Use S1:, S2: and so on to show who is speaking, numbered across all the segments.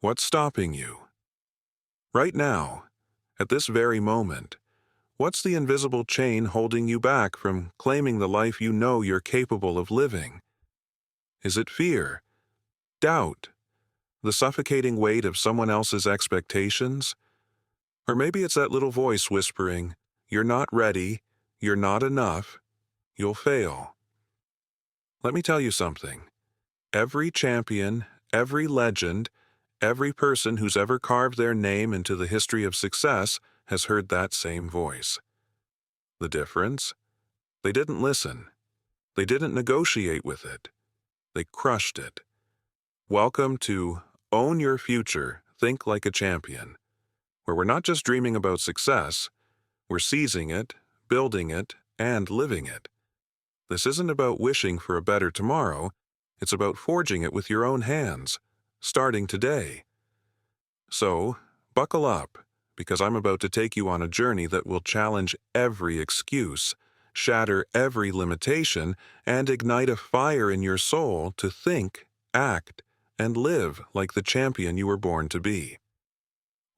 S1: What's stopping you? Right now, at this very moment, what's the invisible chain holding you back from claiming the life you know you're capable of living? Is it fear, doubt, the suffocating weight of someone else's expectations? Or maybe it's that little voice whispering, "You're not ready, you're not enough, you'll fail." Let me tell you something. Every champion, every legend, every person who's ever carved their name into the history of success has heard that same voice. The difference? They didn't listen. They didn't negotiate with it. They crushed it. Welcome to Own Your Future, Think Like a Champion, where we're not just dreaming about success, we're seizing it, building it, and living it. This isn't about wishing for a better tomorrow, it's about forging it with your own hands, starting today. So, buckle up, because I'm about to take you on a journey that will challenge every excuse, shatter every limitation, and ignite a fire in your soul to think, act, and live like the champion you were born to be.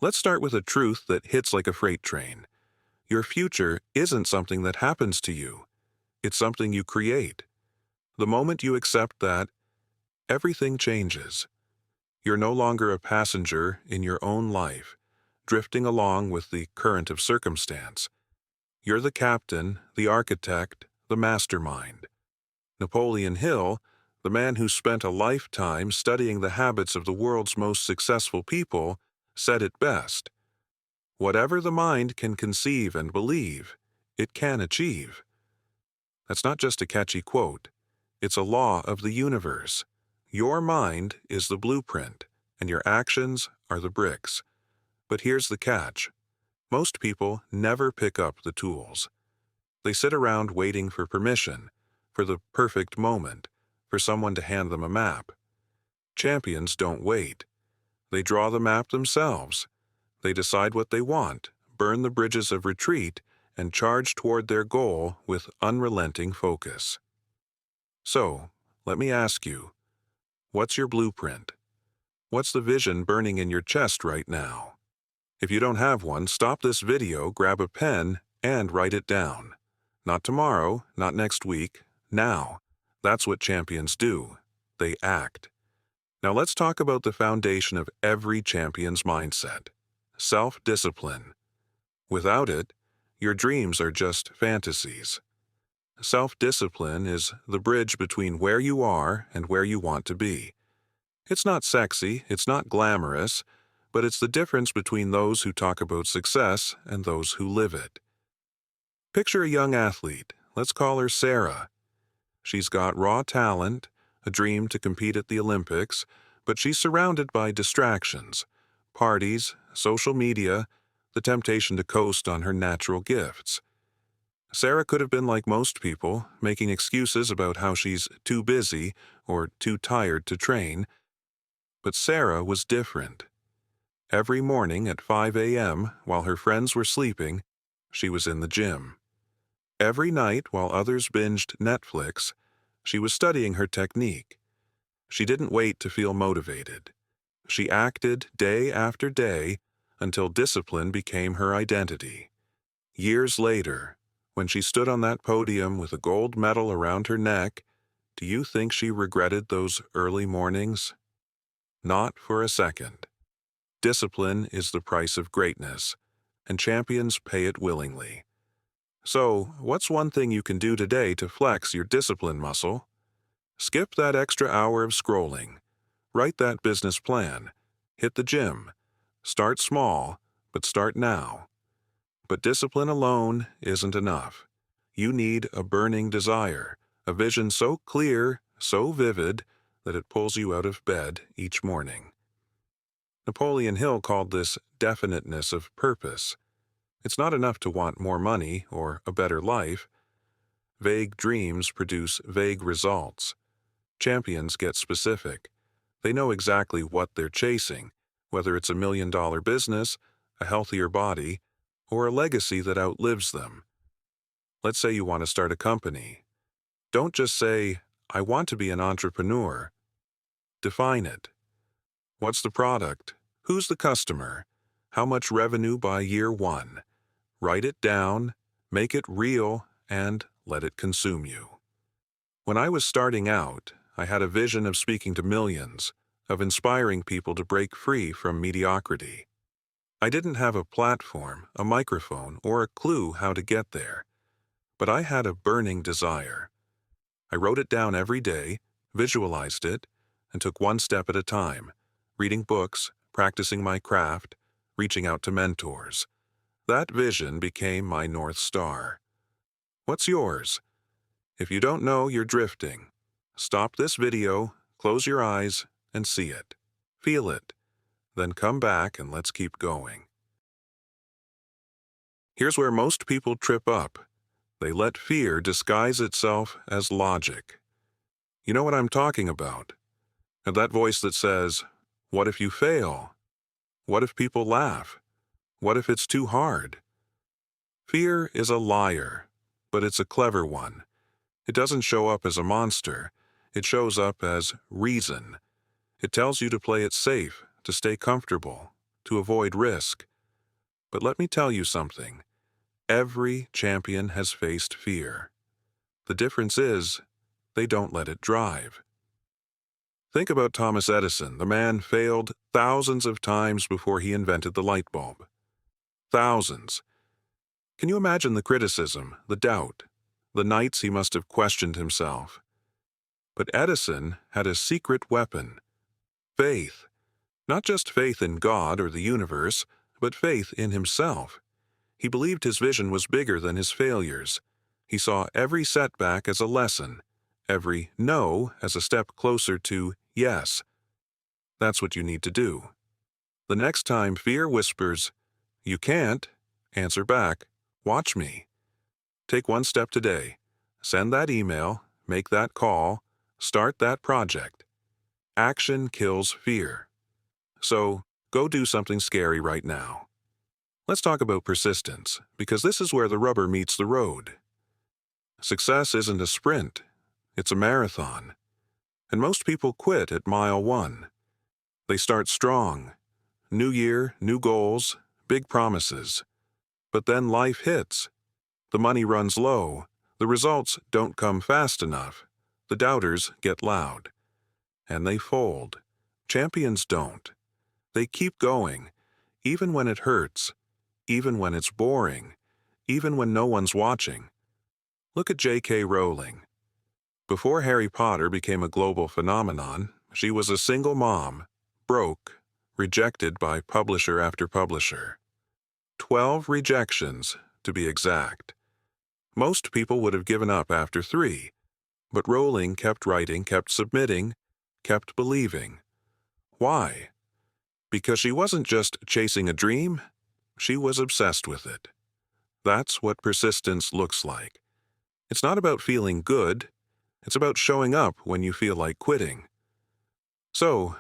S1: Let's start with a truth that hits like a freight train. Your future isn't something that happens to you. It's something you create. The moment you accept that, everything changes. You're no longer a passenger in your own life, drifting along with the current of circumstance. You're the captain, the architect, the mastermind. Napoleon Hill, the man who spent a lifetime studying the habits of the world's most successful people, said it best. Whatever the mind can conceive and believe, it can achieve. That's not just a catchy quote. It's a law of the universe. Your mind is the blueprint, and your actions are the bricks. But here's the catch. Most people never pick up the tools. They sit around waiting for permission, for the perfect moment, for someone to hand them a map. Champions don't wait. They draw the map themselves. They decide what they want, burn the bridges of retreat, and charge toward their goal with unrelenting focus. So, let me ask you, what's your blueprint? What's the vision burning in your chest right now? If you don't have one, stop this video, grab a pen, and write it down. Not tomorrow, not next week, now. That's what champions do. They act. Now let's talk about the foundation of every champion's mindset. Self-discipline. Without it, your dreams are just fantasies. Self-discipline is the bridge between where you are and where you want to be. It's not sexy, it's not glamorous, but it's the difference between those who talk about success and those who live it. Picture a young athlete. Let's call her Sarah. She's got raw talent, a dream to compete at the Olympics, but she's surrounded by distractions, parties, social media, the temptation to coast on her natural gifts. Sarah could have been like most people, making excuses about how she's too busy or too tired to train, but Sarah was different. Every morning at 5 a.m., while her friends were sleeping, she was in the gym. Every night, while others binged Netflix, she was studying her technique. She didn't wait to feel motivated. She acted day after day until discipline became her identity. Years later, when she stood on that podium with a gold medal around her neck, do you think she regretted those early mornings? Not for a second. Discipline is the price of greatness, and champions pay it willingly. So, what's one thing you can do today to flex your discipline muscle? Skip that extra hour of scrolling. Write that business plan. Hit the gym. Start small, but start now. But discipline alone isn't enough. You need a burning desire, a vision so clear, so vivid, that it pulls you out of bed each morning. Napoleon Hill called this definiteness of purpose. It's not enough to want more money or a better life. Vague dreams produce vague results. Champions get specific. They know exactly what they're chasing, whether it's $1 million business, a healthier body, or a legacy that outlives them. Let's say you want to start a company. Don't just say, "I want to be an entrepreneur." Define it. What's the product? Who's the customer? How much revenue by year one? Write it down, make it real, and let it consume you. When I was starting out, I had a vision of speaking to millions, of inspiring people to break free from mediocrity. I didn't have a platform, a microphone, or a clue how to get there, but I had a burning desire. I wrote it down every day, visualized it, and took one step at a time, reading books, practicing my craft, reaching out to mentors. That vision became my North Star. What's yours? If you don't know, you're drifting. Stop this video, close your eyes, and see it. Feel it. Then come back and let's keep going. Here's where most people trip up. They let fear disguise itself as logic. You know what I'm talking about? And that voice that says, what if you fail? What if people laugh? What if it's too hard? Fear is a liar, but it's a clever one. It doesn't show up as a monster. It shows up as reason. It tells you to play it safe, to stay comfortable, to avoid risk. But let me tell you something. Every champion has faced fear. The difference is, they don't let it drive. Think about Thomas Edison. The man failed thousands of times before he invented the light bulb. Thousands. Can you imagine the criticism, the doubt, the nights he must have questioned himself? But Edison had a secret weapon. Faith. Not just faith in God or the universe, but faith in himself. He believed his vision was bigger than his failures. He saw every setback as a lesson, every no as a step closer to yes. That's what you need to do. The next time fear whispers, "You can't," answer back, "Watch me." Take one step today. Send that email, make that call, start that project. Action kills fear. So, go do something scary right now. Let's talk about persistence, because this is where the rubber meets the road. Success isn't a sprint, it's a marathon. And most people quit at mile 1. They start strong. New year, new goals, big promises. But then life hits. The money runs low. The results don't come fast enough. The doubters get loud. And they fold. Champions don't. They keep going, even when it hurts, even when it's boring, even when no one's watching. Look at J.K. Rowling. Before Harry Potter became a global phenomenon, she was a single mom, broke, rejected by publisher after publisher. 12 rejections, to be exact. Most people would have given up after 3, but Rowling kept writing, kept submitting, kept believing. Why? Because she wasn't just chasing a dream, she was obsessed with it. That's what persistence looks like. It's not about feeling good, it's about showing up when you feel like quitting. So,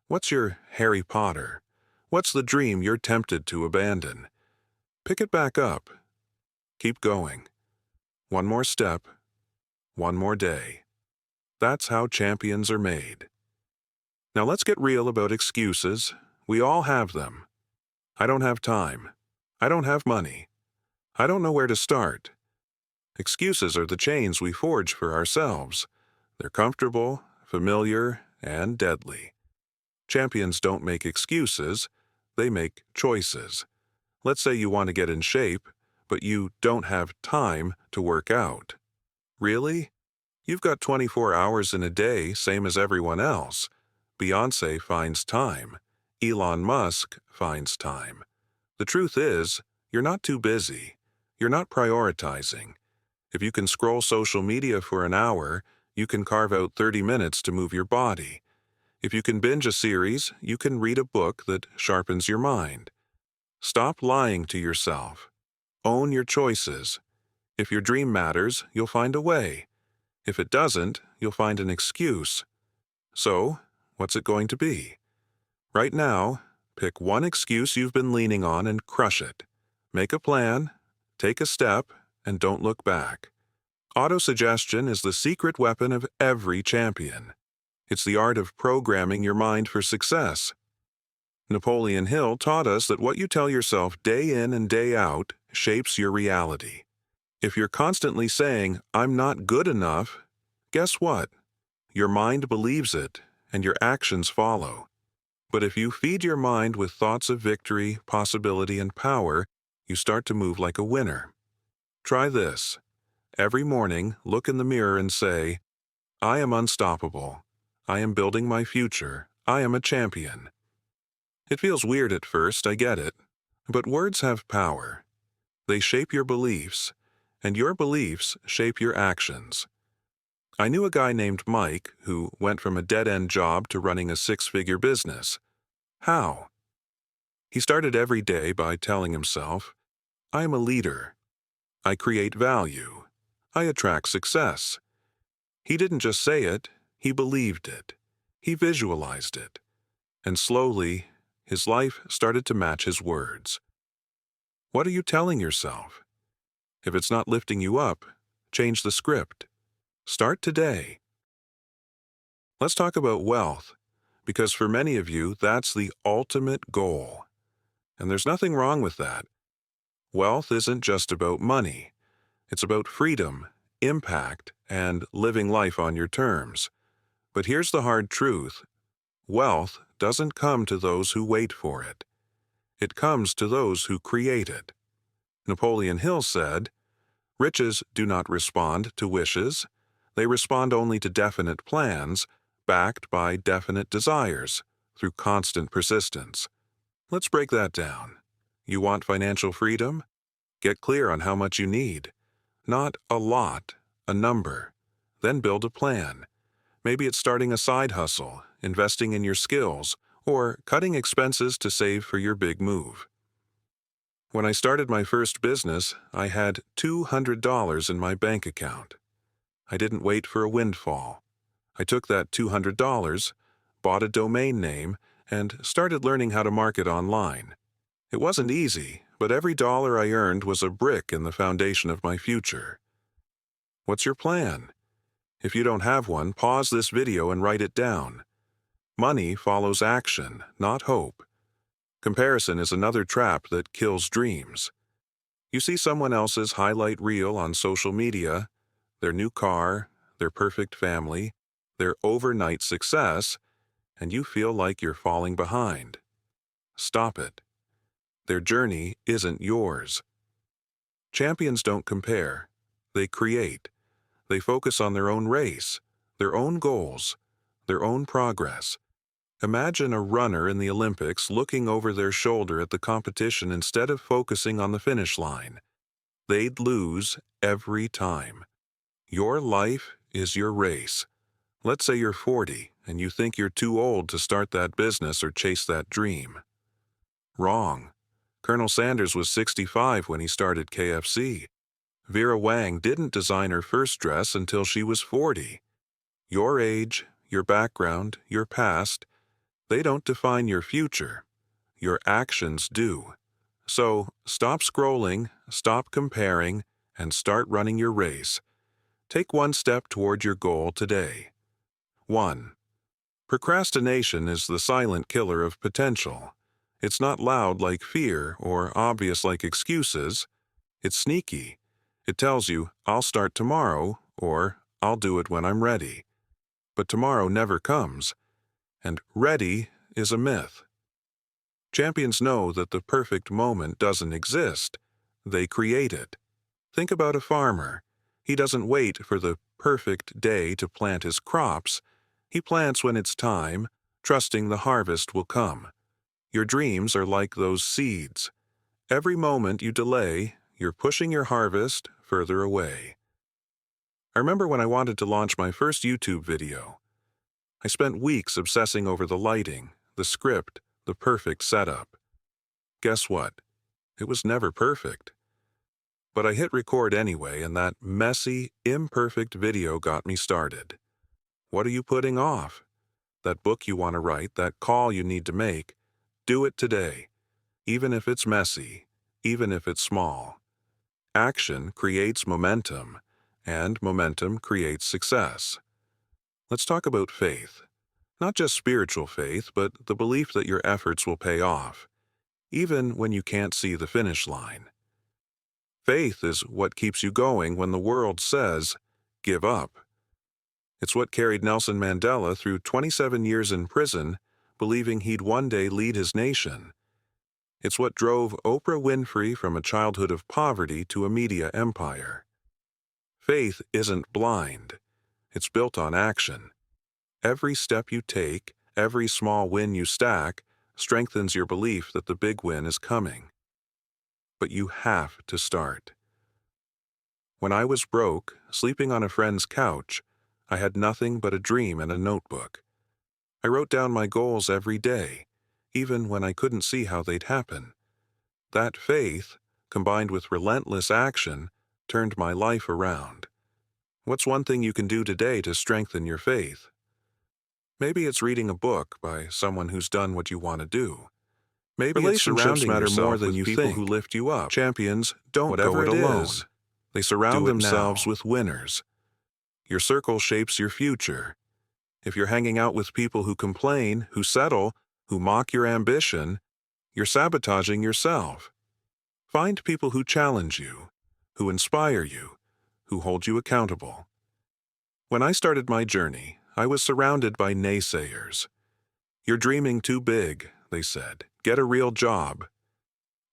S1: what's your Harry Potter? What's the dream you're tempted to abandon? Pick it back up. Keep going. One more step, one more day. That's how champions are made. Now let's get real about excuses. We all have them. I don't have time. I don't have money. I don't know where to start. Excuses are the chains we forge for ourselves. They're comfortable, familiar, and deadly. Champions don't make excuses, they make choices. Let's say you want to get in shape, but you don't have time to work out. Really? You've got 24 hours in a day, same as everyone else. Beyoncé finds time. Elon Musk finds time. The truth is, you're not too busy. You're not prioritizing. If you can scroll social media for an hour, you can carve out 30 minutes to move your body. If you can binge a series, you can read a book that sharpens your mind. Stop lying to yourself. Own your choices. If your dream matters, you'll find a way. If it doesn't, you'll find an excuse. So, what's it going to be? Right now, pick one excuse you've been leaning on and crush it. Make a plan, take a step, and don't look back. Autosuggestion is the secret weapon of every champion. It's the art of programming your mind for success. Napoleon Hill taught us that what you tell yourself day in and day out shapes your reality. If you're constantly saying, "I'm not good enough," guess what? Your mind believes it, and your actions follow. But if you feed your mind with thoughts of victory, possibility, and power, you start to move like a winner. Try this. Every morning, look in the mirror and say, "I am unstoppable. I am building my future. I am a champion." It feels weird at first, I get it. But words have power. They shape your beliefs, and your beliefs shape your actions. I knew a guy named Mike who went from a dead-end job to running a six-figure business. How? He started every day by telling himself, "I am a leader. I create value. I attract success." He didn't just say it, he believed it. He visualized it. And slowly, his life started to match his words. What are you telling yourself? If it's not lifting you up, change the script. Start today. Let's talk about wealth, because for many of you, that's the ultimate goal. And there's nothing wrong with that. Wealth isn't just about money. It's about freedom, impact, and living life on your terms. But here's the hard truth. Wealth doesn't come to those who wait for it. It comes to those who create it. Napoleon Hill said, "Riches do not respond to wishes. They respond only to definite plans, backed by definite desires, through constant persistence." Let's break that down. You want financial freedom? Get clear on how much you need. Not a lot, a number. Then build a plan. Maybe it's starting a side hustle, investing in your skills, or cutting expenses to save for your big move. When I started my first business, I had $200 in my bank account. I didn't wait for a windfall. I took that $200, bought a domain name, and started learning how to market online. It wasn't easy, but every dollar I earned was a brick in the foundation of my future. What's your plan? If you don't have one, pause this video and write it down. Money follows action, not hope. Comparison is another trap that kills dreams. You see someone else's highlight reel on social media, their new car, their perfect family, their overnight success, and you feel like you're falling behind. Stop it. Their journey isn't yours. Champions don't compare. They create. They focus on their own race, their own goals, their own progress. Imagine a runner in the Olympics looking over their shoulder at the competition instead of focusing on the finish line. They'd lose every time. Your life is your race. Let's say you're 40 and you think you're too old to start that business or chase that dream. Wrong. Colonel Sanders was 65 when he started KFC. Vera Wang didn't design her first dress until she was 40. Your age, your background, your past, they don't define your future. Your actions do. So stop scrolling, stop comparing, and start running your race. Take one step toward your goal today. 1. Procrastination is the silent killer of potential. It's not loud like fear or obvious like excuses. It's sneaky. It tells you, "I'll start tomorrow," or "I'll do it when I'm ready." But tomorrow never comes. And ready is a myth. Champions know that the perfect moment doesn't exist. They create it. Think about a farmer. He doesn't wait for the perfect day to plant his crops. He plants when it's time, trusting the harvest will come. Your dreams are like those seeds. Every moment you delay, you're pushing your harvest further away. I remember when I wanted to launch my first YouTube video. I spent weeks obsessing over the lighting, the script, the perfect setup. Guess what? It was never perfect. But I hit record anyway, and that messy, imperfect video got me started. What are you putting off? That book you want to write, that call you need to make, do it today. Even if it's messy, even if it's small. Action creates momentum, and momentum creates success. Let's talk about faith. Not just spiritual faith, but the belief that your efforts will pay off, even when you can't see the finish line. Faith is what keeps you going when the world says, give up. It's what carried Nelson Mandela through 27 years in prison, believing he'd one day lead his nation. It's what drove Oprah Winfrey from a childhood of poverty to a media empire. Faith isn't blind. It's built on action. Every step you take, every small win you stack, strengthens your belief that the big win is coming. But you have to start. When I was broke, sleeping on a friend's couch, I had nothing but a dream and a notebook. I wrote down my goals every day, even when I couldn't see how they'd happen. That faith, combined with relentless action, turned my life around. What's one thing you can do today to strengthen your faith? Maybe it's reading a book by someone who's done what you want to do. Maybe relationships matter more than you think. Who lift you up. Champions don't go it alone. They surround themselves with winners. Your circle shapes your future. If you're hanging out with people who complain, who settle, who mock your ambition, you're sabotaging yourself. Find people who challenge you, who inspire you, who hold you accountable. When I started my journey, I was surrounded by naysayers. You're dreaming too big, they said. Get a real job.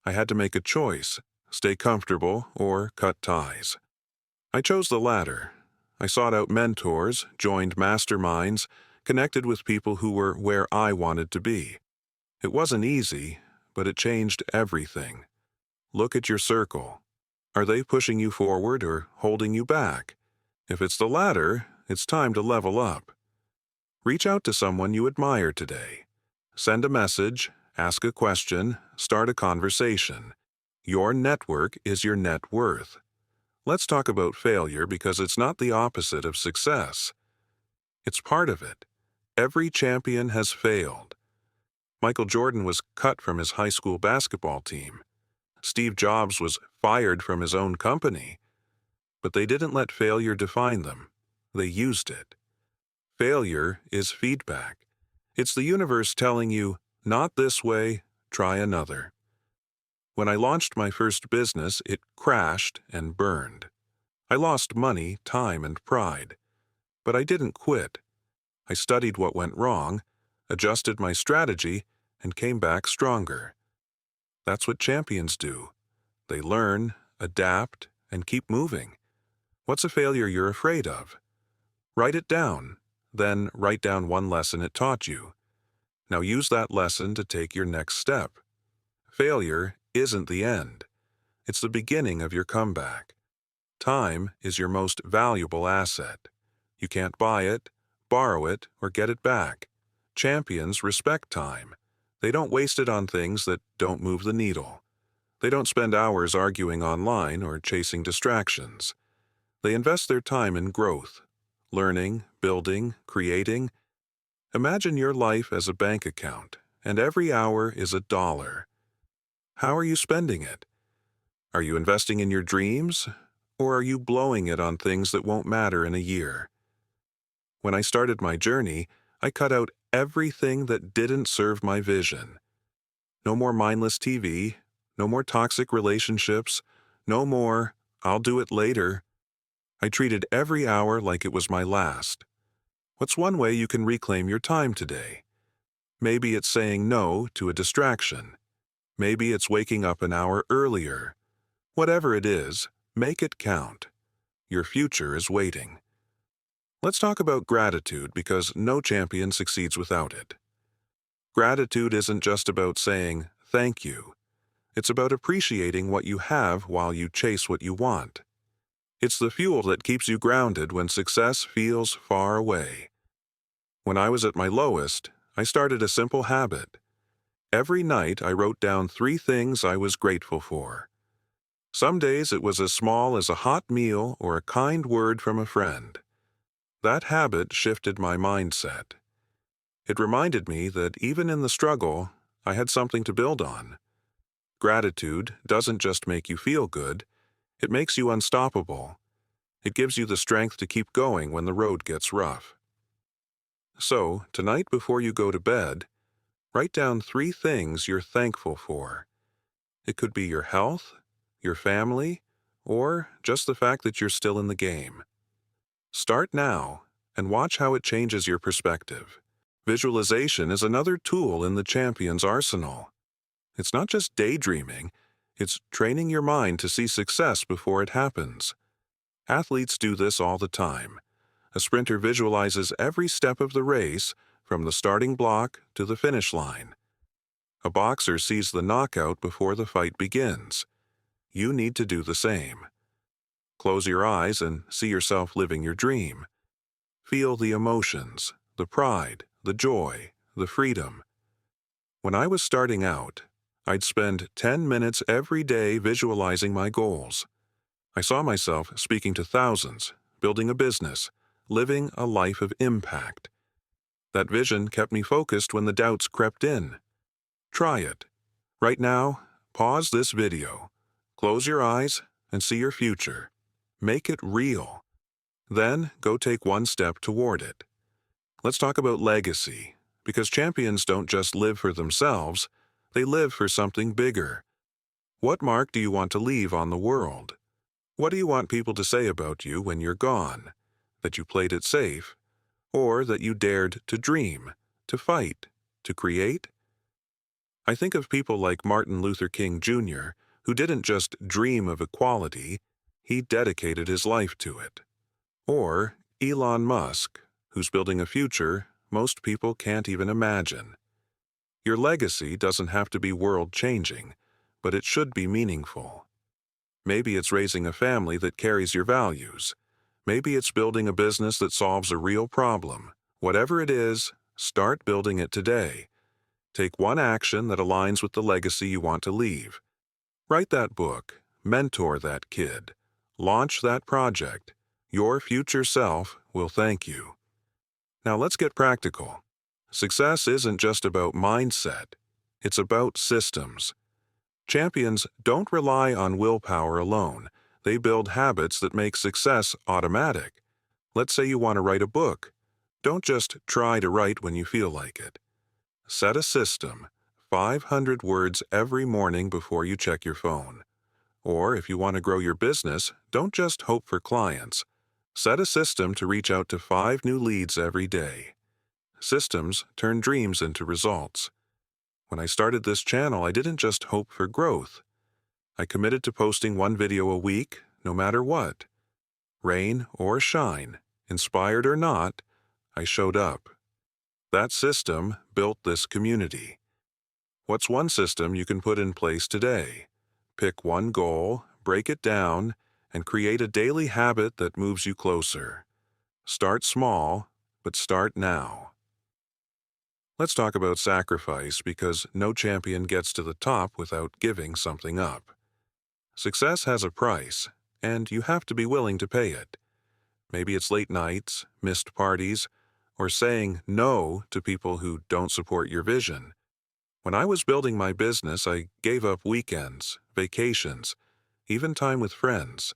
S1: I had to make a choice, stay comfortable or cut ties. I chose the latter. I sought out mentors, joined masterminds, connected with people who were where I wanted to be. It wasn't easy, but it changed everything. Look at your circle. Are they pushing you forward or holding you back? If it's the latter, it's time to level up. Reach out to someone you admire today. Send a message, ask a question, start a conversation. Your network is your net worth. Let's talk about failure because it's not the opposite of success. It's part of it. Every champion has failed. Michael Jordan was cut from his high school basketball team. Steve Jobs was fired from his own company. But they didn't let failure define them. They used it. Failure is feedback. It's the universe telling you, not this way, try another. When I launched my first business, it crashed and burned. I lost money, time, and pride. But I didn't quit. I studied what went wrong, adjusted my strategy, and came back stronger. That's what champions do. They learn, adapt, and keep moving. What's a failure you're afraid of? Write it down. Then write down one lesson it taught you. Now use that lesson to take your next step. Failure isn't the end. It's the beginning of your comeback. Time is your most valuable asset. You can't buy it, borrow it, or get it back. Champions respect time. They don't waste it on things that don't move the needle. They don't spend hours arguing online or chasing distractions. They invest their time in growth, learning, building, creating. Imagine your life as a bank account, and every hour is $1. How are you spending it? Are you investing in your dreams, or are you blowing it on things that won't matter in a year? When I started my journey, I cut out everything that didn't serve my vision. No more mindless TV, no more toxic relationships, no more, I'll do it later. I treated every hour like it was my last. What's one way you can reclaim your time today? Maybe it's saying no to a distraction. Maybe it's waking up an hour earlier. Whatever it is, make it count. Your future is waiting. Let's talk about gratitude because no champion succeeds without it. Gratitude isn't just about saying thank you. It's about appreciating what you have while you chase what you want. It's the fuel that keeps you grounded when success feels far away. When I was at my lowest, I started a simple habit. Every night I wrote down 3 things I was grateful for. Some days it was as small as a hot meal or a kind word from a friend. That habit shifted my mindset. It reminded me that even in the struggle, I had something to build on. Gratitude doesn't just make you feel good, it makes you unstoppable. It gives you the strength to keep going when the road gets rough. So, tonight before you go to bed, write down 3 things you're thankful for. It could be your health, your family, or just the fact that you're still in the game. Start now and watch how it changes your perspective. Visualization is another tool in the champion's arsenal. It's not just daydreaming, it's training your mind to see success before it happens. Athletes do this all the time. A sprinter visualizes every step of the race, from the starting block to the finish line. A boxer sees the knockout before the fight begins. You need to do the same. Close your eyes and see yourself living your dream. Feel the emotions, the pride, the joy, the freedom. When I was starting out, I'd spend 10 minutes every day visualizing my goals. I saw myself speaking to thousands, building a business, living a life of impact. That vision kept me focused when the doubts crept in. Try it. Right now, pause this video. Close your eyes and see your future. Make it real. Then go take one step toward it. Let's talk about legacy, because champions don't just live for themselves, they live for something bigger. What mark do you want to leave on the world? What do you want people to say about you when you're gone? That you played it safe? Or that you dared to dream, to fight, to create? I think of people like Martin Luther King Jr., who didn't just dream of equality, he dedicated his life to it. Or Elon Musk, who's building a future most people can't even imagine. Your legacy doesn't have to be world-changing, but it should be meaningful. Maybe it's raising a family that carries your values. Maybe it's building a business that solves a real problem. Whatever it is, start building it today. Take one action that aligns with the legacy you want to leave. Write that book, mentor that kid, launch that project. Your future self will thank you. Now let's get practical. Success isn't just about mindset, it's about systems. Champions don't rely on willpower alone. They build habits that make success automatic. Let's say you want to write a book. Don't just try to write when you feel like it. Set a system, 500 words every morning before you check your phone. Or if you want to grow your business, don't just hope for clients. Set a system to reach out to 5 new leads every day. Systems turn dreams into results. When I started this channel, I didn't just hope for growth. I committed to posting 1 video a week, no matter what. Rain or shine, inspired or not, I showed up. That system built this community. What's one system you can put in place today? Pick one goal, break it down, and create a daily habit that moves you closer. Start small, but start now. Let's talk about sacrifice, because no champion gets to the top without giving something up. Success has a price, and you have to be willing to pay it. Maybe it's late nights, missed parties, or saying no to people who don't support your vision. When I was building my business, I gave up weekends, vacations, even time with friends.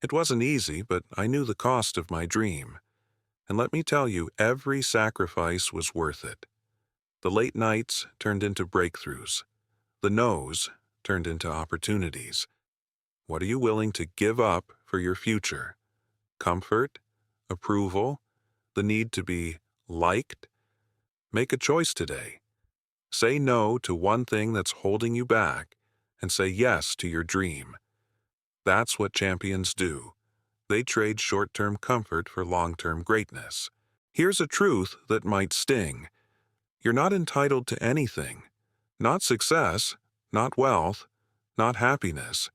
S1: It wasn't easy, but I knew the cost of my dream. And let me tell you, every sacrifice was worth it. The late nights turned into breakthroughs. The no's turned into opportunities. What are you willing to give up for your future? Comfort? Approval? The need to be liked? Make a choice today. Say no to one thing that's holding you back, and say yes to your dream. That's what champions do. They trade short-term comfort for long-term greatness. Here's a truth that might sting. You're not entitled to anything. Not success, not wealth, not happiness.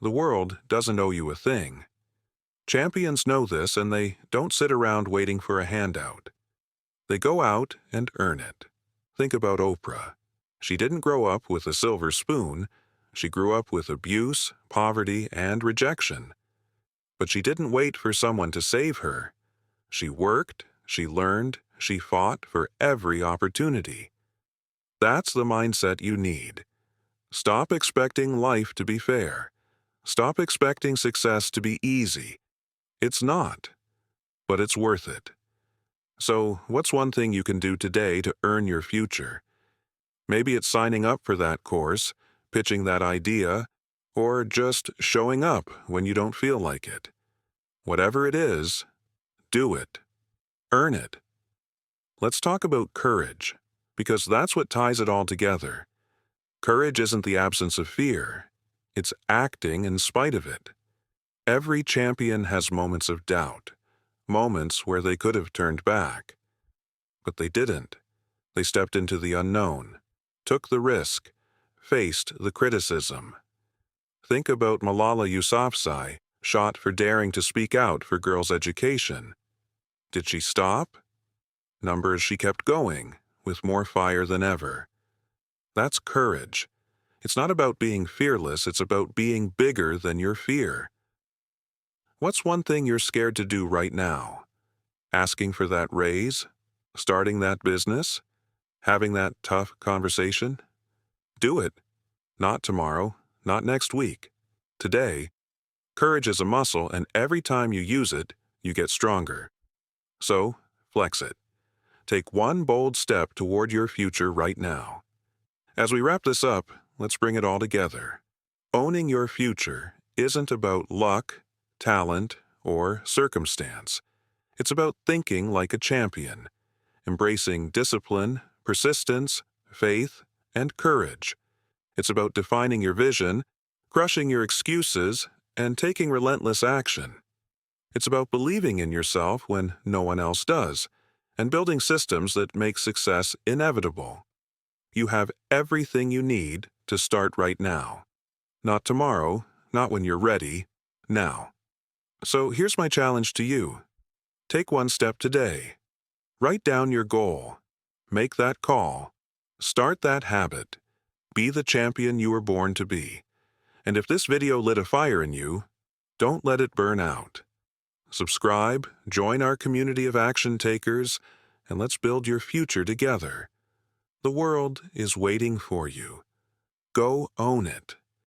S1: The world doesn't owe you a thing. Champions know this, and they don't sit around waiting for a handout. They go out and earn it. Think about Oprah. She didn't grow up with a silver spoon. She grew up with abuse, poverty, and rejection. But she didn't wait for someone to save her. She worked, she learned, she fought for every opportunity. That's the mindset you need. Stop expecting life to be fair. Stop expecting success to be easy. It's not, but it's worth it. So, what's one thing you can do today to earn your future? Maybe it's signing up for that course, pitching that idea, or just showing up when you don't feel like it. Whatever it is, do it. Earn it. Let's talk about courage, because that's what ties it all together. Courage isn't the absence of fear. It's acting in spite of it. Every champion has moments of doubt, moments where they could have turned back. But they didn't. They stepped into the unknown, took the risk, faced the criticism. Think about Malala Yousafzai, shot for daring to speak out for girls' education. Did she stop? Numbers, she kept going, with more fire than ever. That's courage. It's not about being fearless, it's about being bigger than your fear. What's one thing you're scared to do right now? Asking for that raise? Starting that business? Having that tough conversation? Do it. Not tomorrow, not next week. Today. Courage is a muscle, and every time you use it, you get stronger. So, flex it. Take one bold step toward your future right now. As we wrap this up, let's bring it all together. Owning your future isn't about luck, talent, or circumstance. It's about thinking like a champion, embracing discipline, persistence, faith, and courage. It's about defining your vision, crushing your excuses, and taking relentless action. It's about believing in yourself when no one else does, and building systems that make success inevitable. You have everything you need to start right now. Not tomorrow, not when you're ready, now. So here's my challenge to you. Take one step today. Write down your goal. Make that call. Start that habit. Be the champion you were born to be. And if this video lit a fire in you, don't let it burn out. Subscribe, join our community of action takers, and let's build your future together. The world is waiting for you. Go own it.